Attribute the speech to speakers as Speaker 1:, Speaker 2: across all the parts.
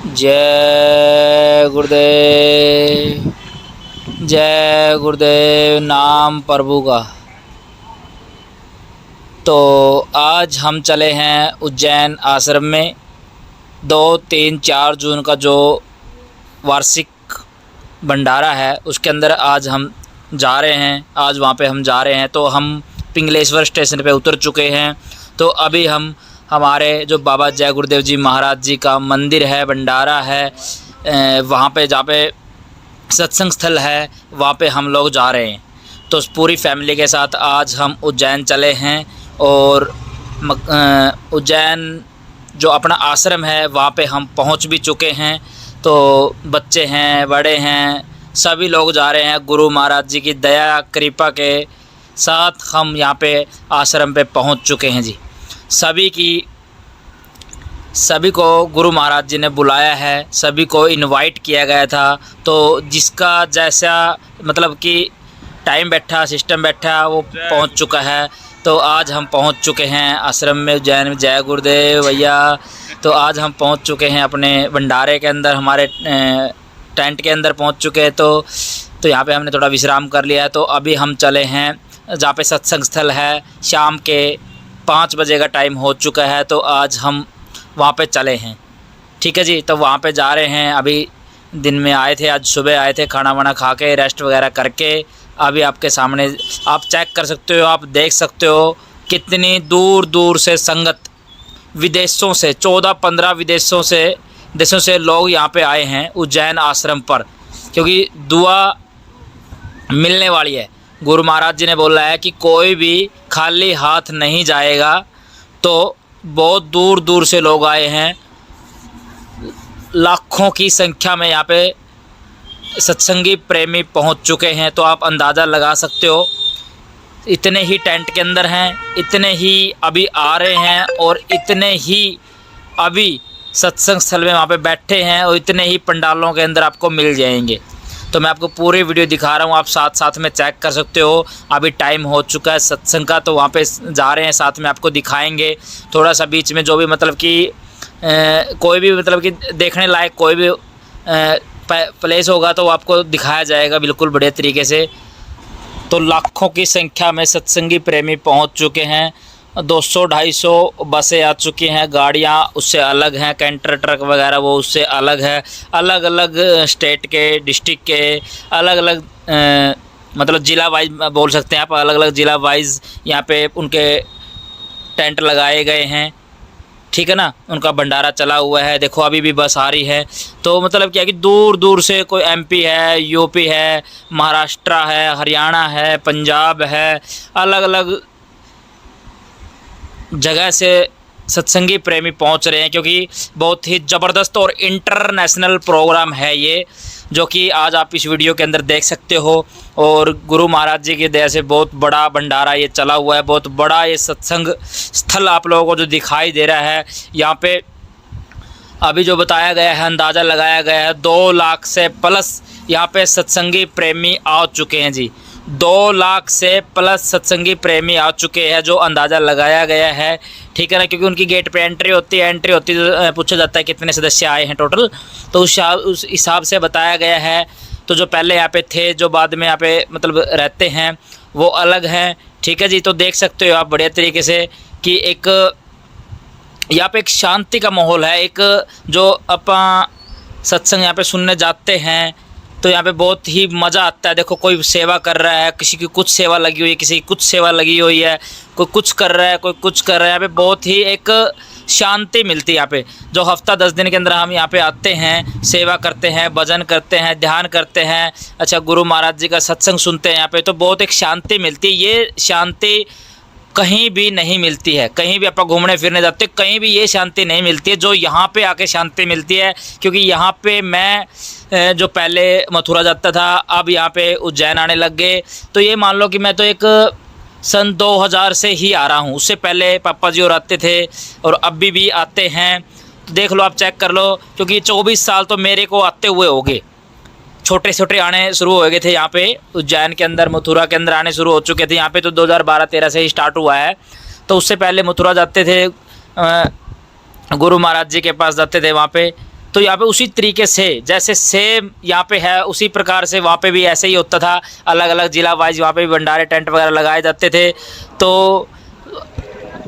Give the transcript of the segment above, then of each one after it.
Speaker 1: जय गुरुदेव, जय गुरुदेव। नाम प्रभु का। तो आज हम चले हैं उज्जैन आश्रम में। 2, 3, 4 जून का जो वार्षिक भंडारा है उसके अंदर आज हम जा रहे हैं। आज वहाँ पे हम जा रहे हैं। तो हम पिंगलेश्वर स्टेशन पे उतर चुके हैं। तो अभी हम हमारे जो बाबा जय गुरुदेव जी महाराज जी का मंदिर है, भंडारा है, वहाँ पे जहाँ पे सत्संग स्थल है वहाँ पे हम लोग जा रहे हैं। तो पूरी फैमिली के साथ आज हम उज्जैन चले हैं और उज्जैन जो अपना आश्रम है वहाँ पे हम पहुँच भी चुके हैं। तो बच्चे हैं, बड़े हैं, सभी लोग जा रहे हैं। गुरु महाराज जी की दया कृपा के साथ हम यहाँ पे आश्रम पे पहुँच चुके हैं जी। सभी को गुरु महाराज जी ने बुलाया है, सभी को इनवाइट किया गया था। तो जिसका जैसा मतलब कि टाइम बैठा, सिस्टम बैठा, वो पहुंच चुका है। तो आज हम पहुंच चुके हैं आश्रम में उज्जैन में। जय गुरुदेव भैया। तो आज हम पहुंच चुके हैं अपने भंडारे के अंदर, हमारे टेंट के अंदर पहुंच चुके हैं। तो यहाँ पे हमने थोड़ा विश्राम कर लिया है। तो अभी हम चले हैं जहाँ पे सत्संग स्थल है। शाम के 5 बजे का टाइम हो चुका है। तो आज हम वहाँ पे चले हैं। ठीक है जी। तो वहाँ पे जा रहे हैं। अभी दिन में आए थे, आज सुबह आए थे, खाना वाना खा के रेस्ट वगैरह करके अभी आपके सामने आप चेक कर सकते हो, आप देख सकते हो कितनी दूर दूर से संगत, विदेशों से 14-15 देशों से लोग यहाँ पे आए हैं उज्जैन आश्रम पर, क्योंकि दुआ मिलने वाली है। गुरु महाराज जी ने बोला है कि कोई भी खाली हाथ नहीं जाएगा। तो बहुत दूर दूर से लोग आए हैं, लाखों की संख्या में यहाँ पे सत्संगी प्रेमी पहुँच चुके हैं। तो आप अंदाज़ा लगा सकते हो, इतने ही टेंट के अंदर हैं, इतने ही अभी आ रहे हैं और इतने ही अभी सत्संग स्थल में वहाँ पे बैठे हैं और इतने ही पंडालों के अंदर आपको मिल जाएंगे। तो मैं आपको पूरी वीडियो दिखा रहा हूँ, आप साथ साथ में चेक कर सकते हो। अभी टाइम हो चुका है सत्संग का, तो वहाँ पे जा रहे हैं, साथ में आपको दिखाएंगे। थोड़ा सा बीच में जो भी मतलब कि कोई भी मतलब कि देखने लायक कोई भी प्लेस होगा तो आपको दिखाया जाएगा बिल्कुल बढ़िया तरीके से। तो लाखों की संख्या में सत्संगी प्रेमी पहुँच चुके हैं। 200-250 बसें आ चुकी हैं, गाड़ियाँ उससे अलग हैं, कैंटर ट्रक वगैरह वो उससे अलग है। अलग अलग स्टेट के, डिस्ट्रिक्ट के, अलग अलग मतलब ज़िला वाइज बोल सकते हैं आप, अलग अलग ज़िला वाइज यहाँ पे उनके टेंट लगाए गए हैं। ठीक है ना, उनका भंडारा चला हुआ है। देखो अभी भी बस आ रही है। तो मतलब क्या कि दूर दूर से कोई MP है, UP है, महाराष्ट्र है, हरियाणा है, पंजाब है, अलग अलग जगह से सत्संगी प्रेमी पहुंच रहे हैं, क्योंकि बहुत ही ज़बरदस्त और इंटरनेशनल प्रोग्राम है ये, जो कि आज आप इस वीडियो के अंदर देख सकते हो। और गुरु महाराज जी की दया से बहुत बड़ा भंडारा ये चला हुआ है, बहुत बड़ा ये सत्संग स्थल आप लोगों को जो दिखाई दे रहा है यहाँ पे। अभी जो बताया गया है, अंदाज़ा लगाया गया है 2 लाख से प्लस यहाँ पे सत्संगी प्रेमी आ चुके हैं जी। 2 लाख से प्लस सत्संगी प्रेमी आ चुके हैं, जो अंदाज़ा लगाया गया है। ठीक है ना, क्योंकि उनकी गेट पे एंट्री होती है तो पूछा जाता है कितने सदस्य आए हैं टोटल, तो उस हिसाब से बताया गया है। तो जो पहले यहाँ पे थे, जो बाद में यहाँ पे मतलब रहते हैं, वो अलग हैं। ठीक है जी। तो देख सकते हो आप बढ़िया तरीके से कि एक यहाँ पे एक शांति का माहौल है। एक जो अपन सत्संग यहाँ पे सुनने जाते हैं तो यहाँ पे बहुत ही मज़ा आता है। देखो कोई सेवा कर रहा है, किसी की कुछ सेवा लगी हुई है, किसी की कुछ सेवा लगी हुई है, कोई कुछ कर रहा है, कोई कुछ कर रहा है। यहाँ पे बहुत ही एक शांति मिलती है। यहाँ पे जो हफ्ता 10 दिन के अंदर हम यहाँ पे आते हैं, सेवा करते हैं, भजन करते हैं, ध्यान करते हैं, अच्छा गुरु महाराज जी का सत्संग सुनते हैं यहाँ पे, तो बहुत एक शांति मिलती है। ये शांति कहीं भी नहीं मिलती है। कहीं भी आप घूमने फिरने जाते हैं, कहीं भी ये शांति नहीं मिलती है जो यहाँ पे आके शांति मिलती है। क्योंकि यहाँ पे मैं जो पहले मथुरा जाता था, अब यहाँ पे उज्जैन आने लग गए। तो ये मान लो कि मैं तो एक सन 2000 से ही आ रहा हूँ। उससे पहले पापा जी और आते थे और अभी भी आते हैं। तो देख लो, आप चेक कर लो, क्योंकि 24 साल तो मेरे को आते हुए हो गए। छोटे छोटे आने शुरू हो गए थे यहाँ पे उज्जैन के अंदर, मथुरा के अंदर आने शुरू हो चुके थे। यहाँ पे तो 2012-13 से ही स्टार्ट हुआ है। तो उससे पहले मथुरा जाते थे, गुरु महाराज जी के पास जाते थे वहाँ पे। तो यहाँ पे उसी तरीके से जैसे सेम यहाँ पे है उसी प्रकार से वहाँ पे भी ऐसे ही होता था। अलग अलग ज़िला वाइज वहाँ पे भी भंडारे टेंट वगैरह लगाए जाते थे। तो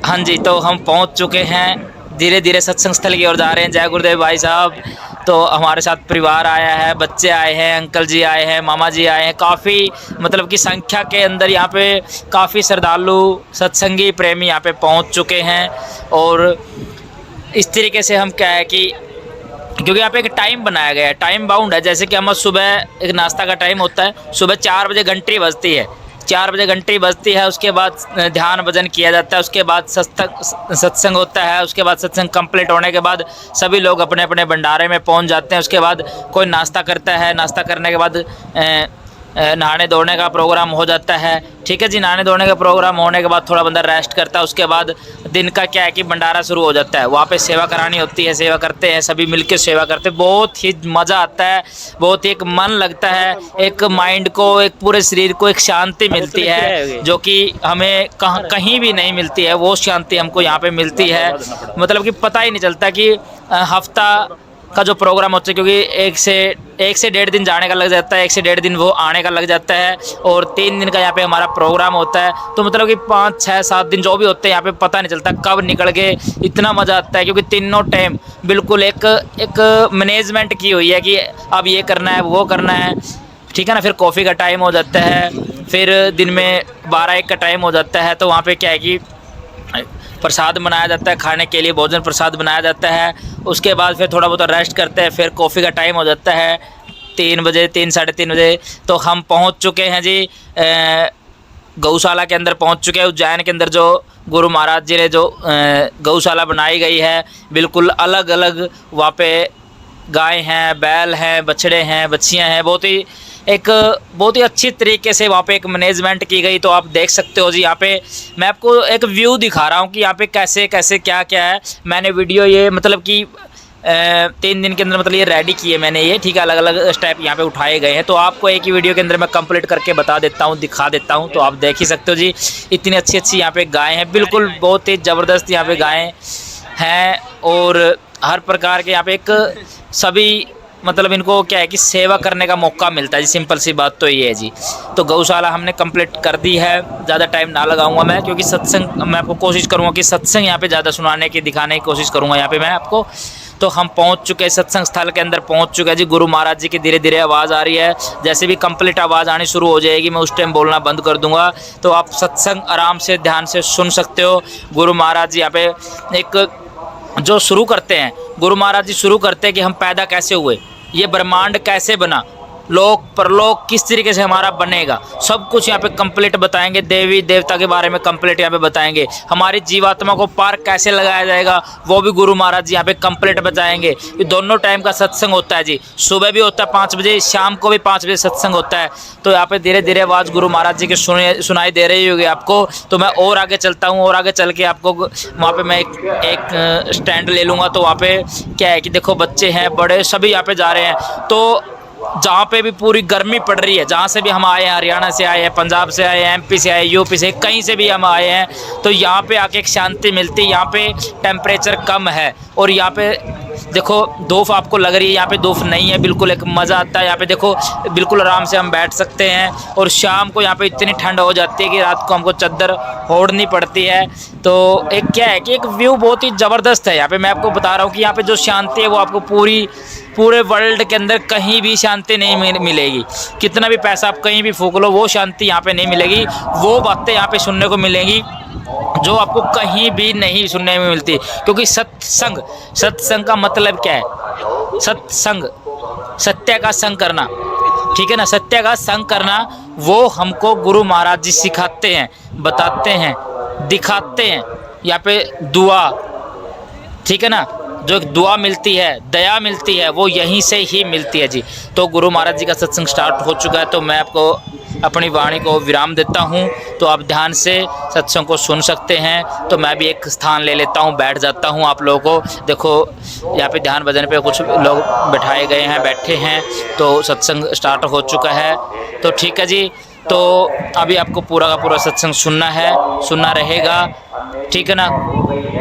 Speaker 1: हाँ जी, तो हम पहुँच चुके हैं, धीरे धीरे सत्संग स्थल की ओर जा रहे हैं। जय गुरुदेव भाई साहब। तो हमारे साथ परिवार आया है, बच्चे आए हैं, अंकल जी आए हैं, मामा जी आए हैं। काफ़ी मतलब कि संख्या के अंदर यहाँ पे काफ़ी श्रद्धालु सत्संगी प्रेमी यहाँ पे पहुँच चुके हैं। और इस तरीके से हम क्या है कि क्योंकि यहाँ पे एक टाइम बनाया गया है, टाइम बाउंड है। जैसे कि हम सुबह एक नाश्ता का टाइम होता है, सुबह 4 बजे घंटी बजती है, 4 बजे घंटी बजती है, उसके बाद ध्यान भजन किया जाता है, उसके बाद सत्संग होता है। उसके बाद सत्संग कंप्लीट होने के बाद सभी लोग अपने अपने भंडारे में पहुंच जाते हैं। उसके बाद कोई नाश्ता करता है, नाश्ता करने के बाद नहाने धोने का प्रोग्राम हो जाता है। ठीक है जी, नहाने धोने का प्रोग्राम होने के बाद थोड़ा बंदा रेस्ट करता है। उसके बाद दिन का क्या है कि भंडारा शुरू हो जाता है। वहाँ पे सेवा करानी होती है, सेवा करते हैं, सभी मिलकर सेवा करते हैं। बहुत ही मज़ा आता है, बहुत ही एक मन लगता है, एक माइंड को, एक पूरे शरीर को एक शांति मिलती है जो कि हमें कहीं भी नहीं मिलती है। वो शांति हमको यहाँ पे मिलती है, मतलब कि पता ही नहीं चलता कि हफ्ता का जो प्रोग्राम होता है, क्योंकि एक से 1.5 दिन जाने का लग जाता है, 1 से 1.5 दिन वो आने का लग जाता है, और 3 दिन का यहाँ पे हमारा प्रोग्राम होता है। तो मतलब कि 5, 6, 7 दिन जो भी होते हैं यहाँ पे पता नहीं चलता कब निकल गए। इतना मज़ा आता है क्योंकि तीनों टाइम बिल्कुल एक मैनेजमेंट की हुई है कि अब ये करना है, वो करना है। ठीक है ना। फिर कॉफ़ी का टाइम हो जाता है, फिर दिन में 12-1 का टाइम हो जाता है। तो वहाँ पर क्या है कि प्रसाद बनाया जाता है, खाने के लिए भोजन प्रसाद बनाया जाता है। उसके बाद फिर थोड़ा बहुत रेस्ट करते हैं, फिर कॉफ़ी का टाइम हो जाता है 3 बजे, 3 साढ़े 3 बजे। तो हम पहुंच चुके हैं जी गौशाला के अंदर पहुंच चुके हैं। उज्जैन के अंदर जो गुरु महाराज जी ने जो गौशाला बनाई गई है, बिल्कुल अलग अलग वहाँ पे गाय हैं, बैल हैं, बछड़े हैं, बच्चियाँ हैं। बहुत ही अच्छी तरीके से वहाँ पे एक मैनेजमेंट की गई। तो आप देख सकते हो जी, यहाँ पे मैं आपको एक व्यू दिखा रहा हूँ कि यहाँ पे कैसे कैसे क्या क्या है। मैंने वीडियो ये मतलब कि 3 दिन के अंदर मतलब ये रेडी किए मैंने ये, ठीक है, अलग अलग स्टेप यहाँ पे उठाए गए हैं। तो आपको एक ही वीडियो के अंदर मैं कंप्लीट करके बता देता हूँ, दिखा देता हूँ। तो आप देख ही सकते हो जी, इतनी अच्छी अच्छी यहाँ पे गायें हैं, बिल्कुल बहुत ही ज़बरदस्त यहाँ पे गायें हैं। और हर प्रकार के यहाँ पे एक सभी मतलब इनको क्या है कि सेवा करने का मौका मिलता है जी। सिंपल सी बात तो ये है जी। तो गौशाला हमने कंप्लीट कर दी है, ज़्यादा टाइम ना लगाऊंगा मैं, क्योंकि सत्संग मैं आपको कोशिश करूंगा कि सत्संग यहाँ पे ज़्यादा सुनाने की, दिखाने की कोशिश करूंगा यहाँ पे मैं आपको। तो हम पहुँच चुके हैं, सत्संग स्थल के अंदर पहुँच चुके हैं जी। गुरु महाराज जी की धीरे धीरे आवाज़ आ रही है। जैसे भी कंप्लीट आवाज़ आनी शुरू हो जाएगी, मैं उस टाइम बोलना बंद कर दूँगा। तो आप सत्संग आराम से ध्यान से सुन सकते हो। गुरु महाराज जी यहाँ पे एक जो शुरू करते हैं, गुरु महाराज जी शुरू करते हैं कि हम पैदा कैसे हुए, ये ब्रह्मांड कैसे बना, लोक परलोक किस तरीके से हमारा बनेगा, सब कुछ यहाँ पे कंप्लीट बताएंगे। देवी देवता के बारे में कंप्लीट यहाँ पे बताएंगे। हमारी जीवात्मा को पार कैसे लगाया जाएगा, वो भी गुरु महाराज जी यहाँ पे कंप्लीट बताएंगे। ये दोनों टाइम का सत्संग होता है जी। सुबह भी होता है 5 बजे, शाम को भी 5 बजे सत्संग होता है। तो यहाँ पे धीरे धीरे आवाज़ गुरु महाराज जी की सुनाई दे रही होगी आपको। तो मैं और आगे चलता हूँ, और आगे चल के आपको वहाँ पे मैं एक स्टैंड ले लूँगा। तो वहाँ पे क्या है कि देखो बच्चे हैं, बड़े सभी यहाँ पे जा रहे हैं। तो जहाँ पे भी पूरी गर्मी पड़ रही है, जहाँ से भी हम आए हैं, हरियाणा से आए हैं, पंजाब से आए हैं, MP से आए, UP से, कहीं से भी हम आए हैं, तो यहाँ पे आके एक शांति मिलती है। यहाँ पे टेम्परेचर कम है, और यहाँ पे देखो धूप आपको लग रही है, यहाँ पे धूप नहीं है, बिल्कुल एक मज़ा आता है। यहाँ पे देखो बिल्कुल आराम से हम बैठ सकते हैं। और शाम को यहाँ पे इतनी ठंड हो जाती है कि रात को हमको चादर ओढ़नी पड़ती है। तो एक क्या है कि एक व्यू बहुत ही ज़बरदस्त है यहाँ पे। मैं आपको बता रहा हूँ कि यहाँ पे जो शांति है वो आपको पूरे वर्ल्ड के अंदर कहीं भी शांति नहीं मिलेगी। कितना भी पैसा आप कहीं भी फूंक लो, वो शांति यहाँ पे नहीं मिलेगी। वो बातें यहाँ पे सुनने को मिलेंगी जो आपको कहीं भी नहीं सुनने में मिलती। क्योंकि सत्संग का मतलब क्या है? सत्संग, सत्य का संग करना, ठीक है ना। सत्य का संग करना वो हमको गुरु महाराज जी सिखाते हैं, बताते हैं, दिखाते हैं। यहाँ पे दुआ, ठीक है ना, जो दुआ मिलती है, दया मिलती है, वो यहीं से ही मिलती है जी। तो गुरु महाराज जी का सत्संग स्टार्ट हो चुका है। तो मैं आपको अपनी वाणी को विराम देता हूँ। तो आप ध्यान से सत्संग को सुन सकते हैं। तो मैं भी एक स्थान ले लेता हूँ, बैठ जाता हूँ। आप लोगों को देखो यहाँ पे ध्यान भजन पे कुछ लोग बैठाए गए हैं, बैठे हैं। तो सत्संग स्टार्ट हो चुका है। तो ठीक है जी। तो अभी आपको पूरा का पूरा सत्संग सुनना है, सुनना रहेगा, ठीक है ना।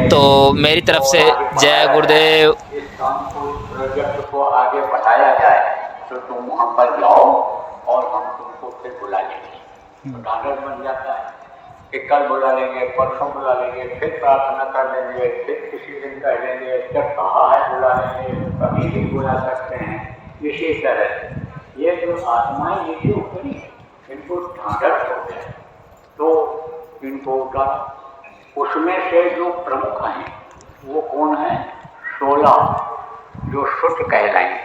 Speaker 1: तो मेरी तरफ से जय गुरुदेव।
Speaker 2: इसको आगे बढ़ाया जाए तो तुम वहाँ पर जाओ और हम तुमको फिर बुला लेंगे। तो ढांढस बन जाता है कि कल बुला लेंगे, परसों बुला लेंगे, फिर प्रार्थना कर लेंगे, फिर किसी दिन कह लेंगे, जब कहा है बुला लेंगे, कभी भी बुला सकते हैं। इसी तरह ये जो आत्माएं ये जो करी इनको ढांढस हो गया तो इनको उतारा। उसमें से जो प्रमुख हैं वो कौन है? 16 जो शुद्ध कहलाएंगे,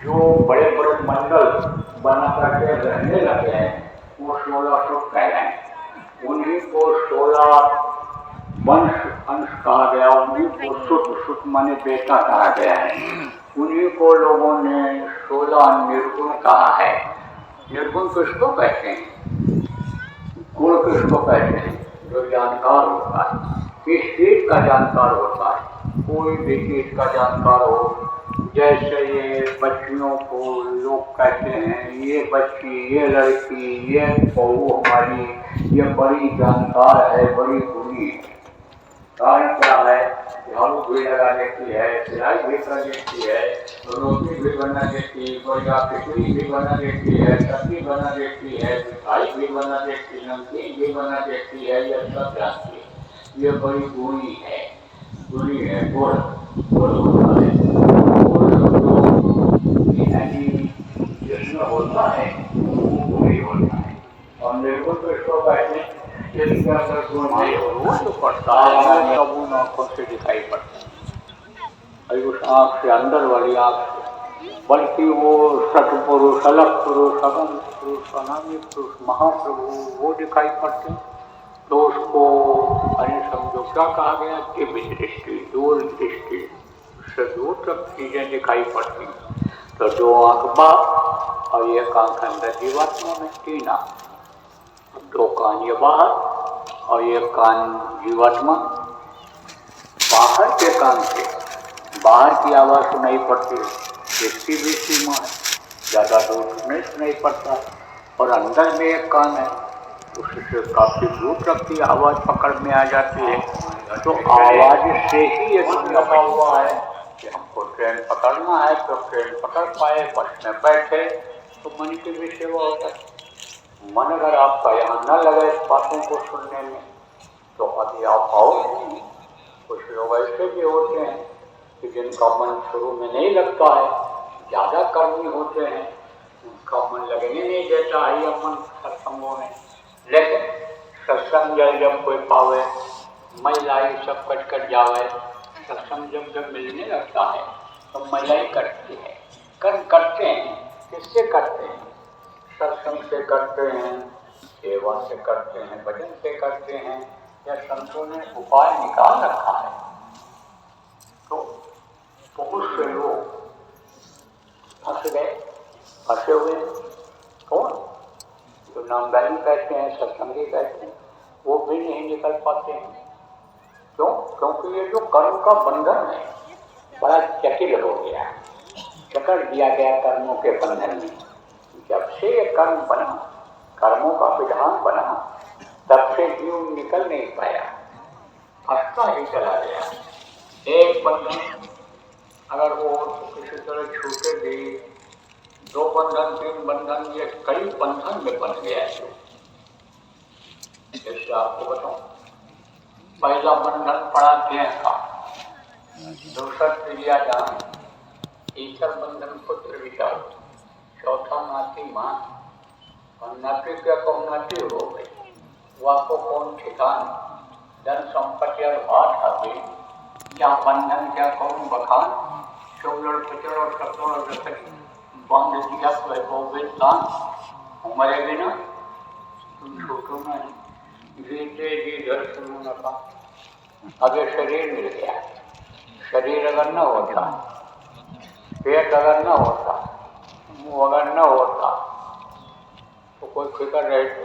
Speaker 2: जो बड़े बड़े मंडल बना करके रहने लगे हैं वो 16 शुद्ध कहलाएंगे। उन्हीं को 16 वंश अंश कहा गया, उन्हीं को शुद्ध माने बेटा कहा गया है। उन्हीं को लोगों ने 16 निर्गुण कहा है। निर्गुण किसको कहते हैं? गुण किसको कहते हैं? जो जानकार होता है, किस चीज का जानकार होता है, कोई भी चीज का जानकार हो। जैसे ये बच्चियों को लोग कहते हैं ये बच्ची, ये लड़की, ये बहू हमारी, ये बड़ी जानकार है, बड़ी गुणी है। कारण क्या है? झाड़ू भी लगा देती है, सिलाई भी कर देती है, रोटी भी बना देती है, बढ़िया खिचड़ी भी बना देती है, सब्जी बना देती है, मिठाई भी बना देती है, नमकीन भी बना देती है, ये सब जानती है। ये बड़ी गुणी है, गुणी है, गुण होता है। जिसमें होता है वो गुणी होता है। और निर्गुण तो इसको कहते हैं जिसके अंदर गुण नहीं हो वो तो पड़ता है, तब उन आँखों से दिखाई पड़ता है। उस आँख से अंदर वाली आँख से, बल्कि वो सतपुरुष, अलग पुरुष, अगम पुरुष, अनामी पुरुष, महाप्रभु वो दिखाई पड़ते हैं। तो उसको अरे समझो क्या कहा गया? दिव्य दृष्टि, दूर दृष्टि, उससे दूर तक चीजें दिखाई पड़ती। तो दो आँख बाहर और एक आँख अंदर जीवात्मा में, 3 आँख, 2 कान ये बाहर और एक कान जीवात्मा। बाहर के कान से बाहर की आवाज़ सुनाई पड़ती है, इसकी भी सीमा है, ज़्यादा दूर नहीं सुनाई पड़ता। और अंदर में एक कान है, उससे काफ़ी दूर तक की आवाज़ पकड़ में आ जाती है। तो आवाज़ से ही ये लगा हुआ है कि हमको ट्रेन पकड़ना है तो ट्रेन पकड़ पाए, बस में बैठे तो मन की भी सेवा हो जाए। मन अगर आपका यहाँ न लगे इस बातों को सुनने में तो अभी आप आओ। कुछ लोग ऐसे भी होते हैं कि जिनका मन शुरू में नहीं लगता है, ज़्यादा कर्मी होते हैं, उनका मन लगने नहीं देता है यह मन सत्संगों में। लेकिन सत्संग जब कोई पावे, महिलाएं सब कट जावे, सत्संग जब मिलने लगता है तो महिलाएं करती है, करते हैं। किससे करते हैं? सत्संग से करते हैं, सेवा से करते हैं, भजन से करते हैं, या संतों ने उपाय निकाल रखा है। तो बहुत से लोग फंसे हुए। कौन? जो नामदारी कहते हैं, सत्संगी कहते हैं, वो भी नहीं निकल पाते हैं। क्यों? क्योंकि ये जो कर्म का बंधन है बड़ा जटिल हो गया, जकड़ दिया गया कर्मों के बंधन में। जब से ये कर्म बना, कर्मों का विधान बना, तब से जीव निकल नहीं पाया, फंसता ही चला गया। एक बंधन अगर वो किसी तरह छूटे भी, 2 बंधन, 3 बंधन, ये कई बंधन में बन गया है। जैसे आपको बताऊं, पहला बंधन पड़ा देह का, दूसरा क्रियादान, तीसरा बंधन पुत्र विचार, चौथा नाती मां। और नाती क्या को नाती हो गई, वो आपको कौन ठिकान, धन संपत्ति और बात आगे, क्या बंधन क्या कौन बखान, 16 15 और 17 और 18 बांध दिया तो मरे बिना तुम छूटो नहीं। जीते जी घर सुनो न पा। अगर शरीर मिल गया, शरीर अगर न होता, पेट अगर न होता, मुँह अगर न होता तो कोई फिक्र रहती?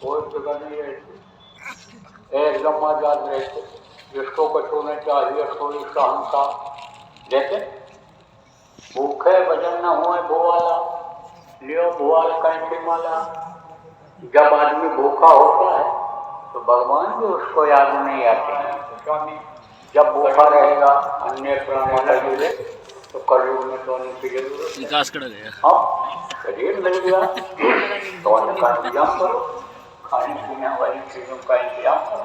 Speaker 2: कोई फिक्र नहीं रहती, एकदम आजाद रहते। जिसको कछु नहीं चाहिए थोड़ी सहनता। लेकिन भूखे भजन न हुए भुआला, लियो भुआल कंठी माला। जब आदमी भूखा होता है तो भगवान भी उसको याद नहीं आते हैं। जब भूखा रहेगा अन्य प्राणी तो कलयुग में सोने की जरूरत है।
Speaker 1: विकास कर गया।
Speaker 2: हाँ, शरीर मिल गया, सोने का इंतजाम करो, खाने पीने वाली चीजों का इंतजाम करो।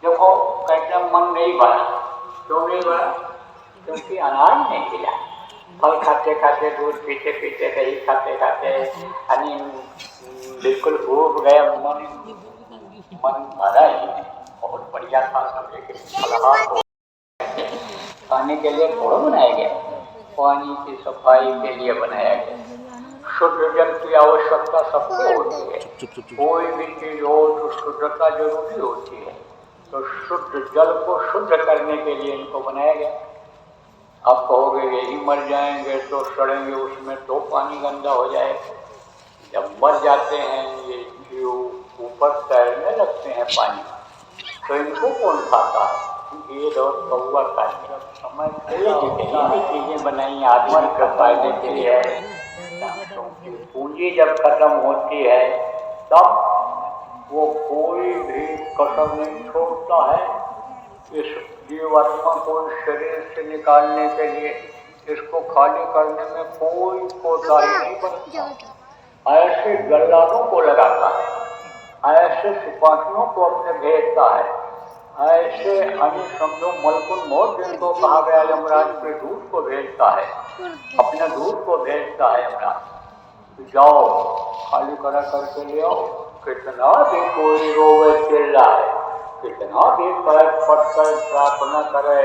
Speaker 2: देखो कहते हैं मन नहीं भरा, क्यों नहीं भरा? क्योंकि अनाज नहीं मिला। फल खाते खाते, दूध पीते पीते, दही खाते खाते यानी बिल्कुल डूब गया मन भरा ही नहीं। बहुत बढ़िया था सब, लेकिन फलाहार हो खाने के लिए थोड़ा बनाया गया, पानी की सफाई के लिए बनाया गया। शुद्ध जल की आवश्यकता सबको होती है, कोई भी चीज हो तो शुद्धता जरूरी होती है। तो शुद्ध जल को शुद्ध करने के लिए इनको बनाया गया। आप कहोगे यही मर जाएंगे तो सड़ेंगे उसमें तो पानी गंदा हो जाएगा। जब मर जाते हैं ये जीव ऊपर तैरने लगते हैं पानी, तो इनको कौन खाता है? ये और कौआ खाते हैं। समय चीजें बनाई आदमी के फायदे के लिए है। पूंजी जब खत्म होती है तब वो कोई भी कसर नहीं छोड़ता है इस जीवात्मा को शरीर से निकालने के लिए। इसको खाली करने में कोई कोताही नहीं बरतता। ऐसे जल्लादों को लगाता है, ऐसे सिपाहियों को अपने भेजता है, ऐसे अन्य शब्दों मलकुल मौत जिनको कहा गया यमराज के दूत को भेजता है, अपने दूत को भेजता है यमराज। जाओ खाली करा करके ले आओ। कितना भी कोई रोवे चिल्लाए, कितना भी पैर पकड़ प्रार्थना करे,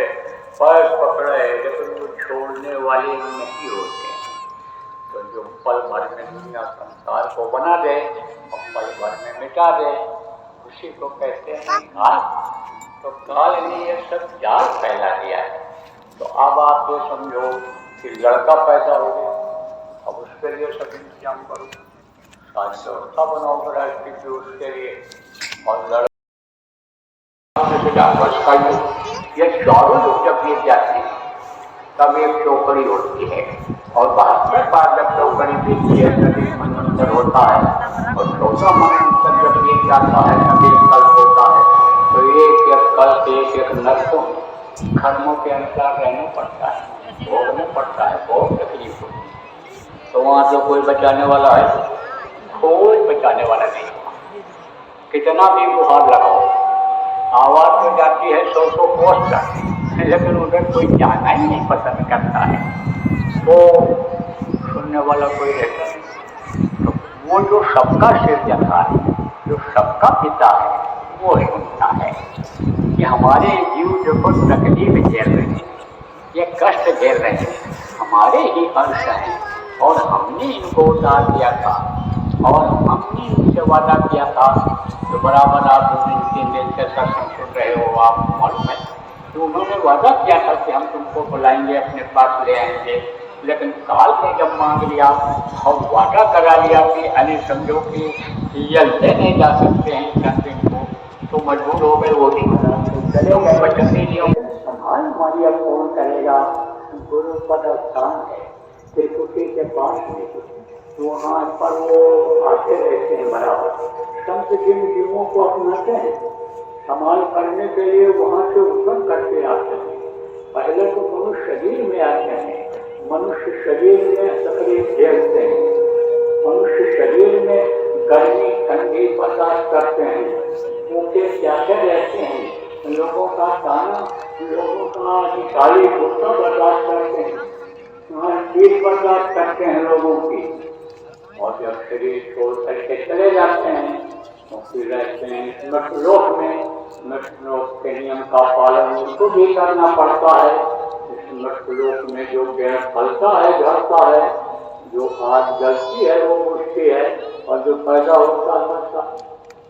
Speaker 2: पैर पकड़े, लेकिन वो छोड़ने वाले नहीं होते। तो जो पल भर में दुनिया संसार को बना दे और पल भर में मिटा दे, उसी को कहते हैं काल। तो काल ने ये सब जाल फैला दिया है। तो अब आप ये समझो कि लड़का पैदा हो गया, अब उसके लिए सब इंतजाम करो, सारी व्यवस्था बनाओ राष्ट्र की उसके लिए, और लड़का ये चारों लोग जब गिर जाते हैं तब एक चौकड़ी होती है, और बहत्तर बार जब चौकड़ी बीतती है तब एक मनवंतर होता है, और 14 मनवंतर जब बीत जाता है तब एक कल्प होता है। तो एक एक कल्प एक नर को कर्मों के अनुसार रहना पड़ता है, भोगना पड़ता है, बहुत तकलीफ होती है। तो वहाँ जो कोई बचाने वाला है, कोई बचाने वाला नहीं। कितना भी गुहार लगाओ, आवाज तो जाती है 100 कोस तक, लेकिन उधर कोई जाना ही नहीं पसंद करता है, तो सुनने वाला कोई रहता नहीं। तो वो जो सबका सृजनहार है, जो सबका पिता है, वो सुनता है कि हमारे जीव जो कुछ तकलीफ झेल रहे हैं, ये कष्ट झेल रहे हैं, हमारे ही अंश हैं, और हमने इनको उतार दिया था, और हमने इनसे वादा किया था। तो बराबर आप 2-3 दिन से सत्संग सुन रहे हो, आप मालूम है तो उन्होंने वादा किया था कि हम तुमको बुलाएंगे, अपने पास ले आएंगे, लेकिन काल ने जब मांग लिया और वादा करा लिया कि अने समझो कि ये ले नहीं जा सकते हैं इस दिन को, तो मजबूर हो गए, वो नहीं चले गए, वचन नहीं दिया। संभाल मारिया कौन करेगा? गुरु पद स्थान है त्रिकुटी के पास में, तो वहाँ पर वो आते रहते हैं बराबर। संत जिन जीवों को अपनाते हैं, संभाल करने के लिए वहाँ से उत्पन्न करके आते हैं। पहले तो मनुष्य शरीर में आते हैं, मनुष्य शरीर में तकलीफ झेलते हैं, मनुष्य शरीर में गर्मी ठंडी बर्दाश्त करते हैं, भूखे प्यासे रहते हैं, लोगों का ताना, लोगों का निकाली गुस्सा बर्दाश्त करते हैं, चीज बर्दाश्त करते हैं लोगों की, और जब शरीर छोड़ करके चले जाते हैं तो फिर रहते हैं मृतलोक में। मृतलोक के नियम का पालन उनको भी करना पड़ता है। इस मृतलोक में जो पेड़ फलता है, झड़ता है, जो आज जलती है वो बुझती है, और जो पैदा होता है बचता।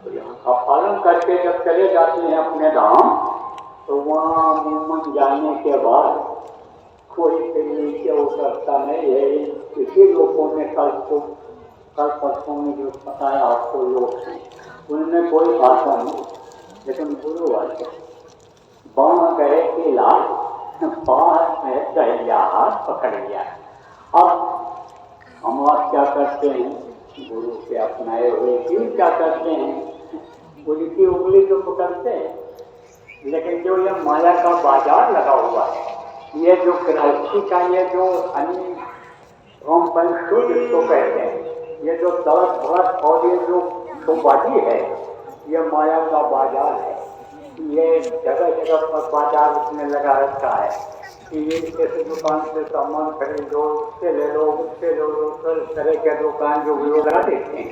Speaker 2: तो यहाँ का पालन करके जब चले जाते हैं अपने धाम, तो वहाँ मुमन जाने के बाद कोई नीचे उतरता नहीं है। इसी लोगों ने कल परसों में जो बताया आपको लोग हैं, उनमें कोई भाषा नहीं, लेकिन गुरु वाले बाण गए कि लाल पास में दहिया हाथ पकड़ लिया। अब हम आप क्या करते हैं, गुरु के अपनाए हुए जीव क्या करते हैं, उनकी उंगली तो पकड़ते हैं, लेकिन जो यह माया का बाजार लगा हुआ है, ये जो कृषि का ये जो शुद्ध इसको कहते हैं, ये जो दौड़ भड़क और ये जो शोबाजी है, ये माया का बाजार है। ये जगह जगह पर बाजार उसमें लगा रखा है कि ये किसी दुकान से सामान खरीद लो, उससे ले लो, उससे ले लो, तरह के दुकान जो लोग लगा देते हैं,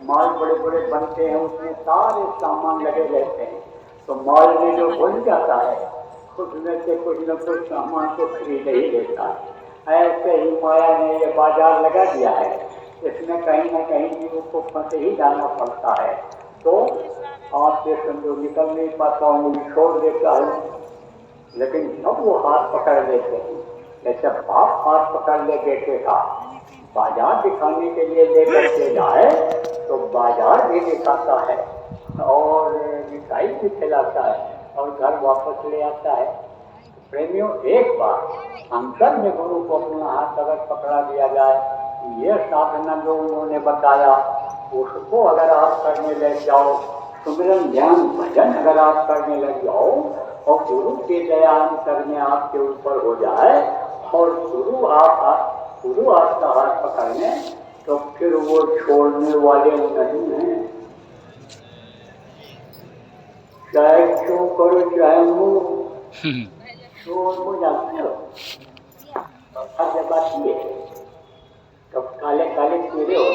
Speaker 2: मॉल बड़े बड़े बनते हैं, उसमें सारे सामान लगे रहते हैं। तो मॉल में जो बन जाता है उसमें से कुछ न कुछ सामान को खरीद ही लेता है। ऐसे ही माया ने ये बाजार लगा दिया है, इसमें कहीं न कहीं जीव को फंस ही जाना पड़ता है। तो आपसे समझो निकल नहीं पाता हूँ, छोड़ देता हूँ, लेकिन जब वो हाथ पकड़ लेते हैं, जैसे बाप हाथ पकड़ ले बेटे का, बाजार दिखाने के लिए लेकर के जाए तो बाजार भी दिखाता है और मिठाई भी खिलाता है और घर वापस ले आता है। प्रेमियों, एक बार अंतर में गुरु को अपना हाथ अगर पकड़ा दिया जाए, ये साधना जो उन्होंने बताया उसको अगर आप करने लग जाओ, सुमिरन ध्यान भजन अगर आप करने लग जाओ और गुरु के दया अंतर में आपके ऊपर हो जाए और गुरु आपका हाथ पकड़ने, तो फिर वो छोड़ने वाले नहीं हैं। चाहे क्यों करो चाहे वो जानते हो हर बात ये तो काले काले कीड़े हो,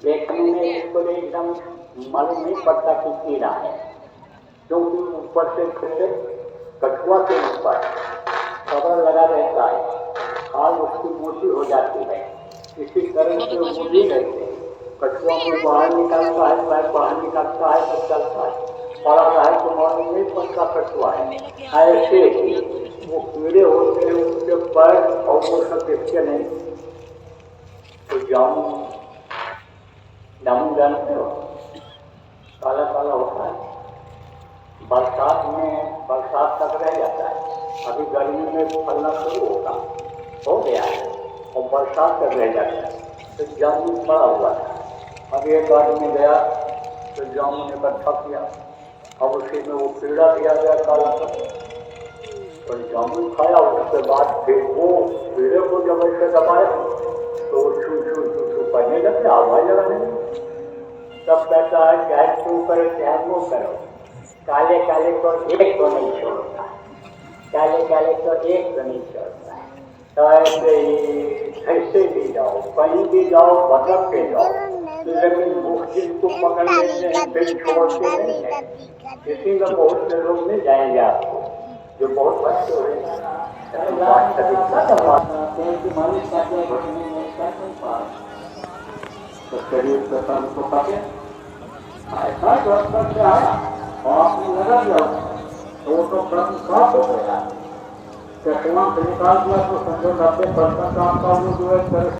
Speaker 2: देखने में इसको एकदम मालूम नहीं पड़ता कि कीड़ा है, क्योंकि ऊपर से कछुआ के ऊपर कवर लगा रहता है, खाल उसकी मोटी हो जाती है, इसी तरह से मोटी रहते हैं। कछुआ को बाहर निकालता है, पैर बाहर निकालता है तो चलता है, पड़ा है तो मालूम नहीं पड़ता कछुआ है। ऐसे ही वो कीड़े होते हैं, उसके पैर और वो सब देखते नहीं। तो जामुन जानते हो, काला काला होता है, बरसात तक रह जाता है। अभी गर्मी में फलना शुरू हो गया है और बरसात तक रह जाता है, तो जामुन पड़ा हुआ था। अब एक आदमी गया तो जामुन इकट्ठा किया, अब उसी में वो कीड़ा दिया गया काला का, तो जामुन खाया। उसके बाद फिर वो कीड़े को जब ऐसे दबाया तो छू छू छू छू करने लगे, आवाज लगाने लगे। तब कहता है चाहे तू करे चाहे वो करो, काले काले को एक को नहीं छोड़ता, काले काले को एक को नहीं छोड़ता। तो ऐसे भी जाओ, कहीं भी जाओ, भटक के जाओ, लेकिन मुश्किल को पकड़ने में फिर छोड़ते नहीं है। इसी में बहुत से लोग मिल जाएंगे आपको जो बहुत बच्चे हुए तो शरीर के तन को पके ऐसा डॉक्टर से आया और आपने नजर जाओ तो वो तो प्रश्न साफ हो गया, चश्मा से निकाल दिया तो समझो 90% आपका वो जो है